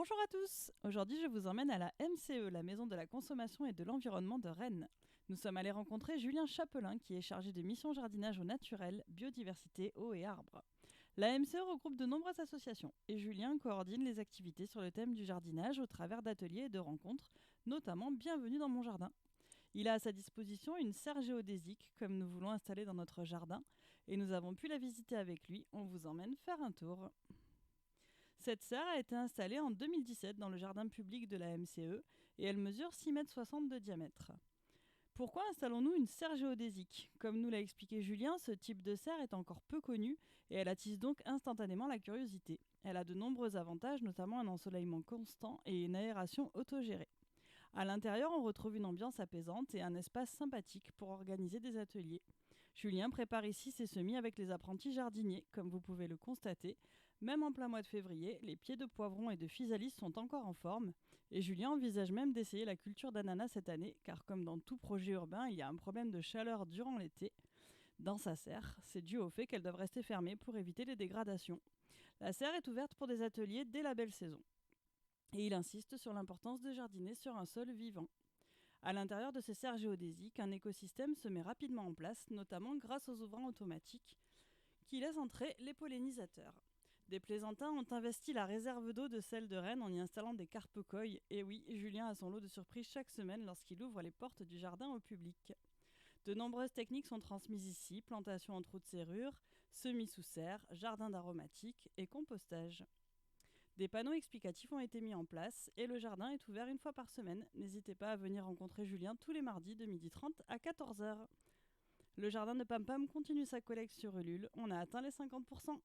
Bonjour à tous. Aujourd'hui, je vous emmène à la MCE, la Maison de la Consommation et de l'Environnement de Rennes. Nous sommes allés rencontrer Julien Chapelain, qui est chargé de mission jardinage au naturel, biodiversité, eau et arbres. La MCE regroupe de nombreuses associations et Julien coordonne les activités sur le thème du jardinage au travers d'ateliers et de rencontres, notamment Bienvenue dans mon jardin. Il a à sa disposition une serre géodésique, comme nous voulons installer dans notre jardin, et nous avons pu la visiter avec lui. On vous emmène faire un tour. Cette serre a été installée en 2017 dans le jardin public de la MCE et elle mesure 6,60 m de diamètre. Pourquoi installons-nous une serre géodésique? Comme nous l'a expliqué Julien, ce type de serre est encore peu connu et elle attise donc instantanément la curiosité. Elle a de nombreux avantages, notamment un ensoleillement constant et une aération autogérée. À l'intérieur, on retrouve une ambiance apaisante et un espace sympathique pour organiser des ateliers. Julien prépare ici ses semis avec les apprentis jardiniers, comme vous pouvez le constater. Même en plein mois de février, les pieds de poivron et de physalis sont encore en forme. Et Julien envisage même d'essayer la culture d'ananas cette année, car comme dans tout projet urbain, il y a un problème de chaleur durant l'été. Dans sa serre, c'est dû au fait qu'elles doivent rester fermées pour éviter les dégradations. La serre est ouverte pour des ateliers dès la belle saison. Et il insiste sur l'importance de jardiner sur un sol vivant. À l'intérieur de ces serres géodésiques, un écosystème se met rapidement en place, notamment grâce aux ouvrants automatiques qui laissent entrer les pollinisateurs. Des plaisantins ont investi la réserve d'eau de celle de Rennes en y installant des carpe-coilles. Et oui, Julien a son lot de surprises chaque semaine lorsqu'il ouvre les portes du jardin au public. De nombreuses techniques sont transmises ici, plantation en trous de serrure, semis sous serre, jardin d'aromatiques et compostage. Des panneaux explicatifs ont été mis en place et le jardin est ouvert une fois par semaine. N'hésitez pas à venir rencontrer Julien tous les mardis de 12h30 à 14h. Le jardin de Pam Pam continue sa collecte sur Ulule. On a atteint les 50%.